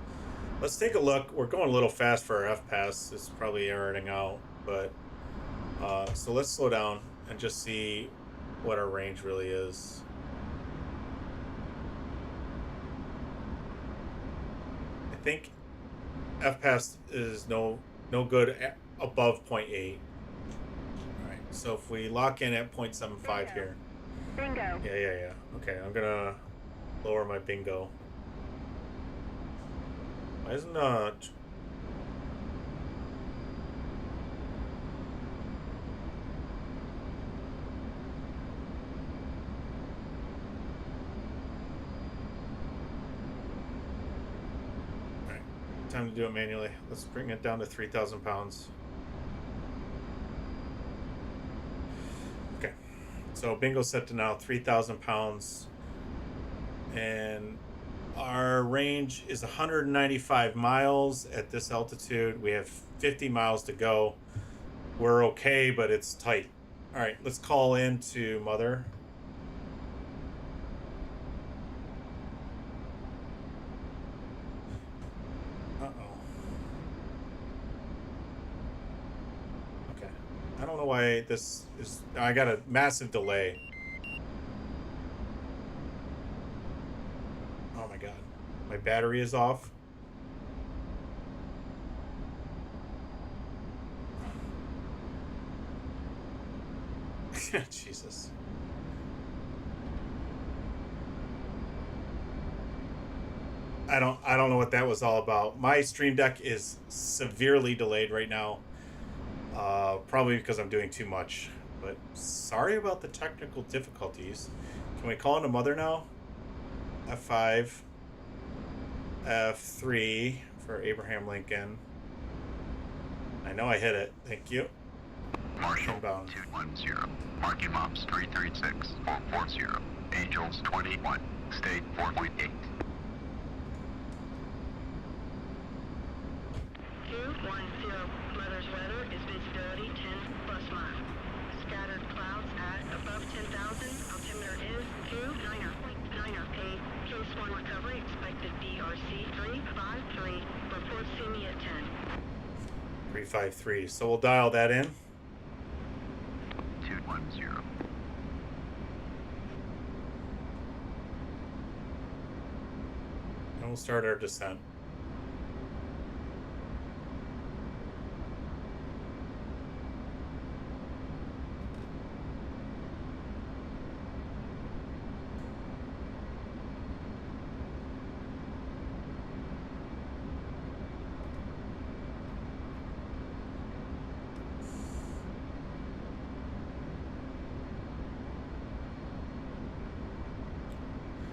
Let's take a look. We're going a little fast for our F-pass. It's probably airing out, but so let's slow down and just see what our range really is. I think F-pass is no good above 0.8. All right, so if we lock in at 0.75 here. Bingo. Yeah. Okay, I'm gonna lower my bingo. Why isn't Alright, time to do it manually. Let's bring it down to 3,000 pounds. Okay, so bingo set to now 3,000 pounds. And our range is 195 miles at this altitude. We have 50 miles to go. We're okay, but it's tight. All right, let's call in to Mother. Uh-oh. Okay. I don't know why this is... I got a massive delay. Oh my god. My battery is off. Jesus. I don't know what that was all about. My Stream Deck is severely delayed right now. Probably because I'm doing too much. But sorry about the technical difficulties. Can we call into Mother now? F5. F3 for Abraham Lincoln. I know I hit it. Thank you. Marshall Inbound. 210. Marking Mops 336 440. Angels 21. State 4.8. 210. Mother's weather is visibility 10 plus miles. Scattered clouds at above 10,000. Altimeter is 290. Case 1 recovery expected DRC 353. Report see me at 10. 353. So we'll dial that in. 210. And we'll start our descent.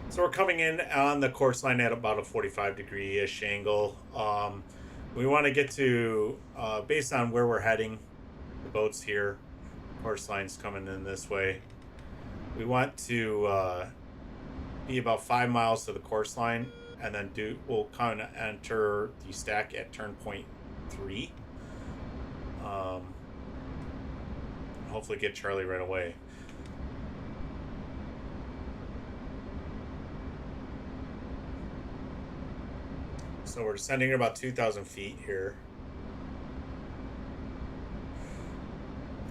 So we're coming in on the course line at about a 45-degree-ish angle. We want to get to, based on where we're heading, the boat's here, course line's coming in this way. We want to be about 5 miles to the course line, and then we'll kind of enter the stack at turn point 3. Hopefully get Charlie right away. So we're descending at about 2,000 feet here.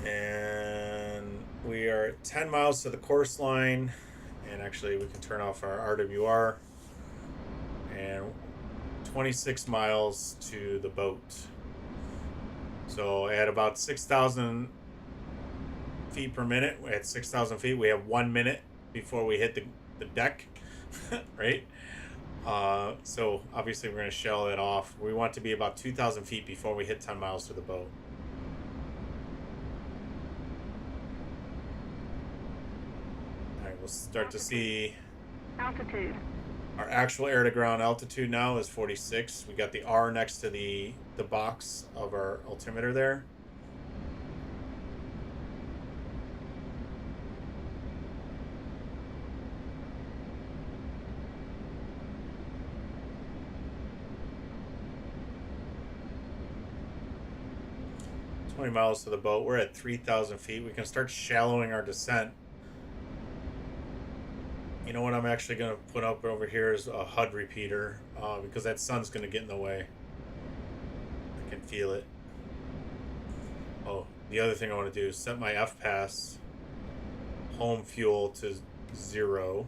And we are at 10 miles to the course line. And actually we can turn off our RWR. And 26 miles to the boat. So at about 6,000 feet per minute, at 6,000 feet, we have 1 minute before we hit the deck, right? So obviously we're going to shell it off. We want to be about 2,000 feet before we hit 10 miles to the boat. All right, we'll start to see Altitude. our actual air to ground altitude now is 46. We got the R next to the box of our altimeter there. Miles to the boat. We're at 3,000 feet. We can start shallowing our descent. You know what I'm actually going to put up over here is a HUD repeater because that sun's going to get in the way. I can feel it. Oh, the other thing I want to do is set my FPAS home fuel to 0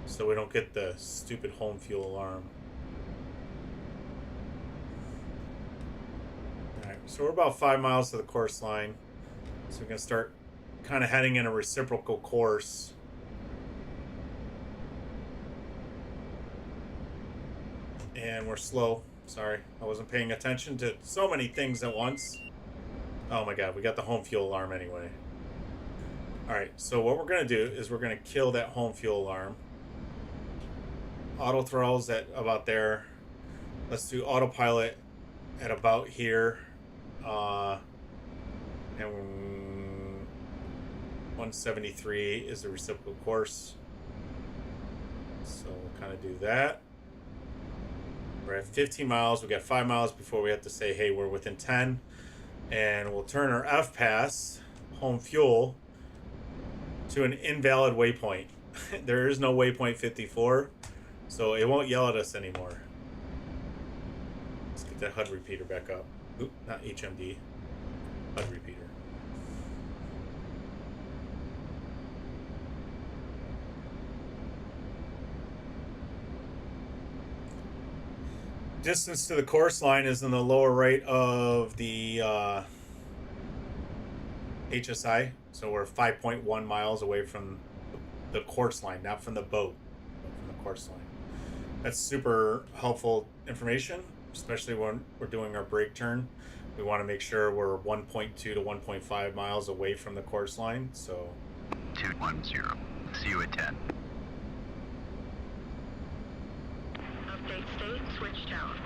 so we don't get the stupid home fuel alarm. So we're about 5 miles to the course line. So we can start kind of heading in a reciprocal course. And we're slow. Sorry, I wasn't paying attention to so many things at once. Oh my god, we got the home fuel alarm anyway. Alright, so what we're going to do is we're going to kill that home fuel alarm. Auto throttles at about there. Let's do autopilot at about here. And 173 is the reciprocal course. So we'll kind of do that. We're at 15 miles. We got 5 miles before we have to say, hey, we're within 10. And we'll turn our FPAS, home fuel, to an invalid waypoint. There is no waypoint 54, so it won't yell at us anymore. Let's get that HUD repeater back up. Oop, not HMD. HUD repeater. Distance to the course line is in the lower right of the HSI. So we're 5.1 miles away from the course line, not from the boat, but from the course line. That's super helpful information, especially when we're doing our brake turn. We want to make sure we're 1.2 to 1.5 miles away from the course line. So 210. See you at 10. Update state Switch tower.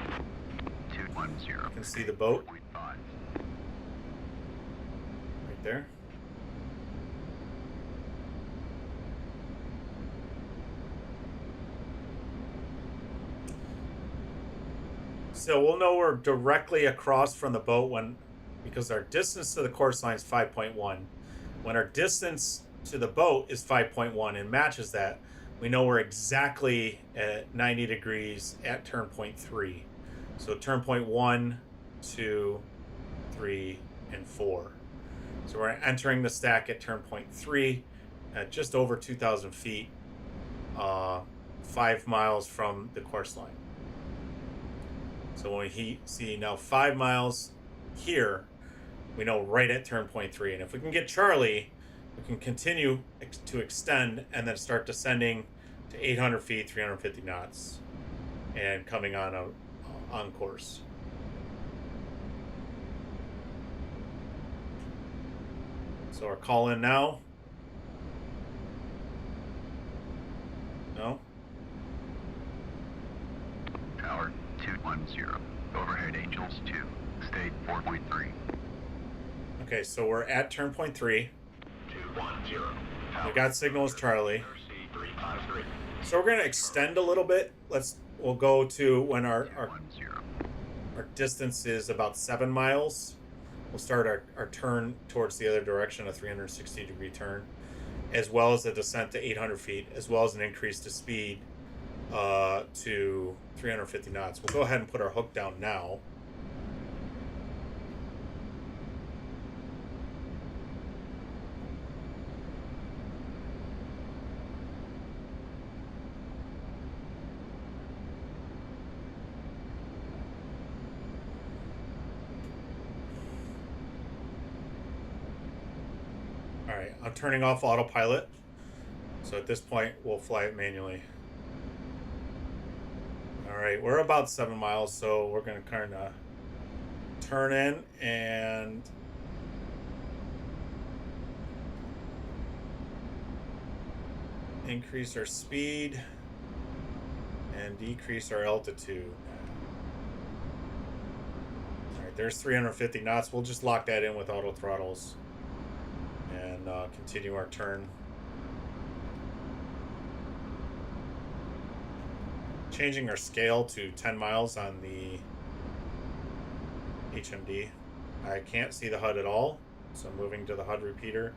210. You can see the boat 4.5. right there. So we'll know we're directly across from the boat because our distance to the course line is 5.1. When our distance to the boat is 5.1 and matches that, we know we're exactly at 90 degrees at turn point 3. So turn point 1, 2, 3, and 4. So we're entering the stack at turn point 3 at just over 2,000 feet, 5 miles from the course line. So when we see now 5 miles here, we know right at turn point 3. And if we can get Charlie, we can continue to extend and then start descending to 800 feet, 350 knots, and coming on course. So our call in now. No. Tower 210. Overhead Angels 2. State 4.3. Okay, so we're at turn point 3. 210. We got signals Charlie. So we're gonna extend a little bit. We'll go to when our distance is about 7 miles. We'll start our turn towards the other direction, a 360-degree turn, as well as a descent to 800 feet, as well as an increase to speed to 350 knots. We'll go ahead and put our hook down now. Alright, I'm turning off autopilot. So at this point, we'll fly it manually. Alright, we're about 7 miles, so we're going to kind of turn in and increase our speed and decrease our altitude. Alright, there's 350 knots. We'll just lock that in with auto throttles and continue our turn. Changing our scale to 10 miles on the HMD. I can't see the HUD at all, so I'm moving to the HUD repeater.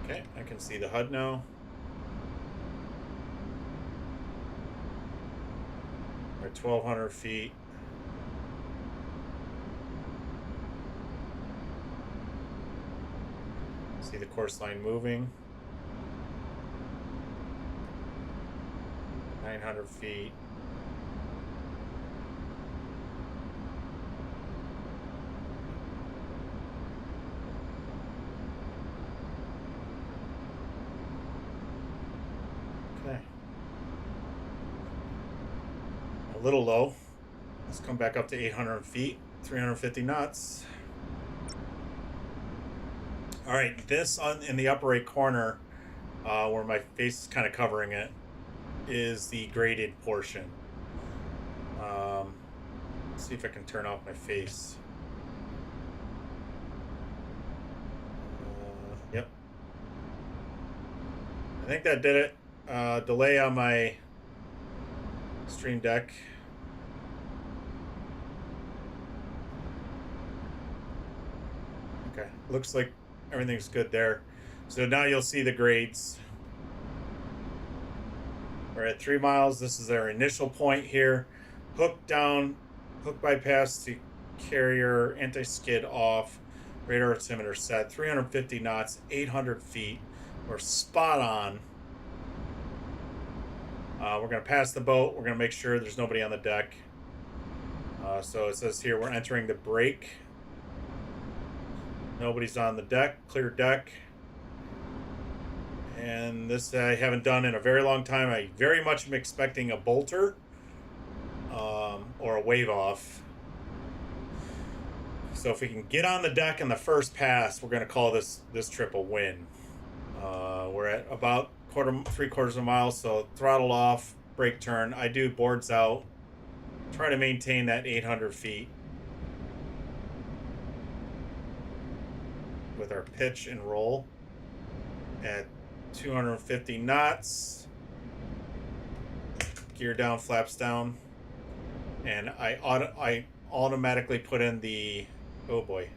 Okay, I can see the HUD now. We're at 1,200 feet. See the course line moving. 900 feet. Okay. A little low. Let's come back up to 800 feet, 350 knots. All right, this in the upper right corner, where my face is kind of covering it, is the graded portion. Let's see if I can turn off my face. Yep. I think that did it. Delay on my stream deck. Okay, looks like everything's good there. So now you'll see the grades. We're at 3 miles. This is our initial point here. Hook down, hook bypass to carrier, anti-skid off, radar altimeter set, 350 knots, 800 feet. We're spot on. We're going to pass the boat. We're going to make sure there's nobody on the deck. So it says here we're entering the break. Nobody's on the deck, clear deck. And this I haven't done in a very long time. I very much am expecting a bolter or a wave off. So if we can get on the deck in the first pass, we're going to call this trip a win. We're at about 3/4 of a mile, so throttle off, brake turn. I do boards out. Try to maintain that 800 feet with our pitch and roll at 250 knots. Gear down, flaps down, and I automatically put in the oh boy.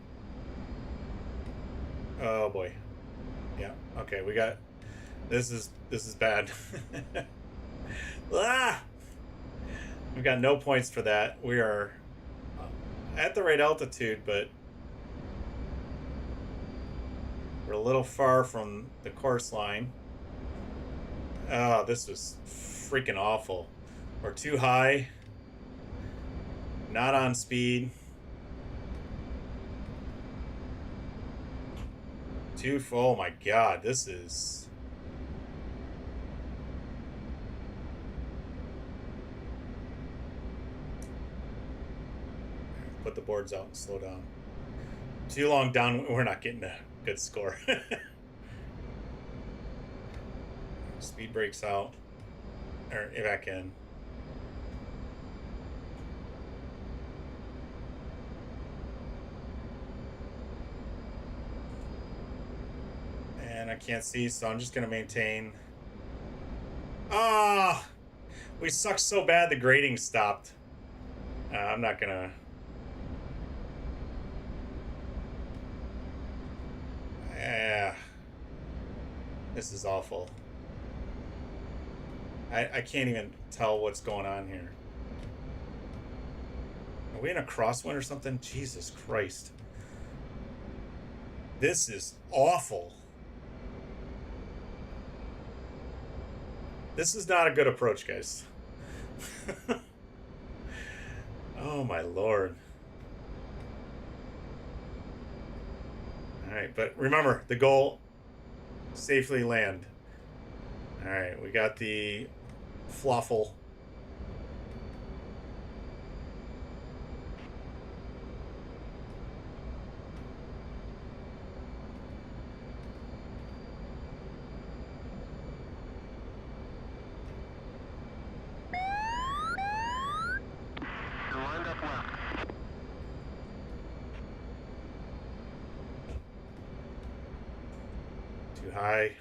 Yeah, okay, we got this is bad. We got no points for that. We are at the right altitude, but we're a little far from the course line. Oh, this was freaking awful. We're too high. Not on speed. Oh my god, this is... Put the boards out and slow down. Too long down, we're not getting a good score. Speed brakes out. Or back in. And I can't see, so I'm just going to maintain. Ah! We sucked so bad the grading stopped. I'm not going to... Yeah. This is awful. I can't even tell what's going on here. Are we in a crosswind or something? Jesus Christ. This is awful. This is not a good approach, guys. Oh my lord. Alright, but remember, the goal, safely land. Alright, we got the fluffle. Too high.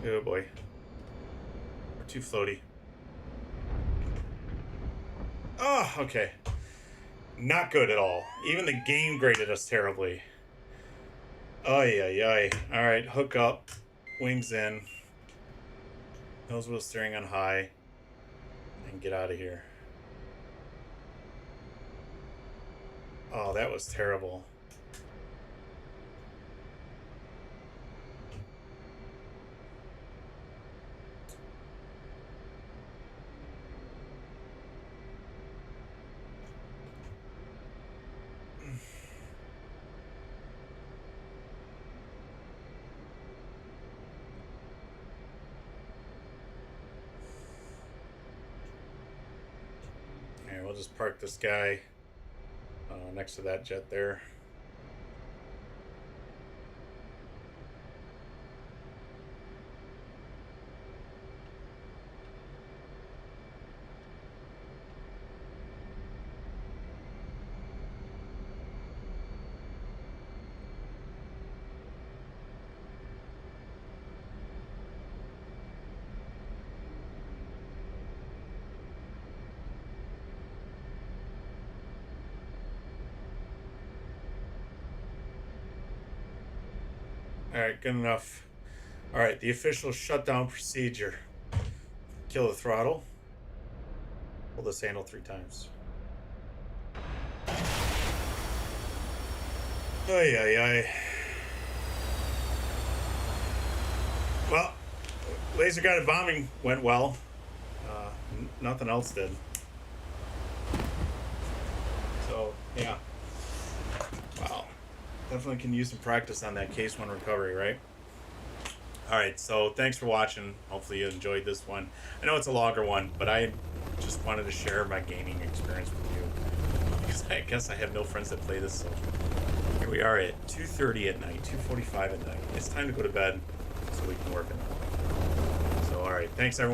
Oh boy. We're too floaty. Oh, okay. Not good at all. Even the game graded us terribly. Ay, ay, ay. Alright, hook up. Wings in. Nose wheel steering on high. And get out of here. Oh, that was terrible. We'll just park this guy next to that jet there. Alright, good enough. Alright, the official shutdown procedure. Kill the throttle. Hold this handle 3 times. Ay, ay, ay. Well, laser guided bombing went well. Nothing else did. So, yeah. Wow. Definitely can use some practice on that case 1 recovery, right? All right, so thanks for watching. Hopefully you enjoyed this one. I know it's a longer one, but I just wanted to share my gaming experience with you. Because I guess I have no friends that play this, so here we are at 2:30 at night, 2:45 at night. It's time to go to bed so we can work in the morning. So, all right, thanks everyone.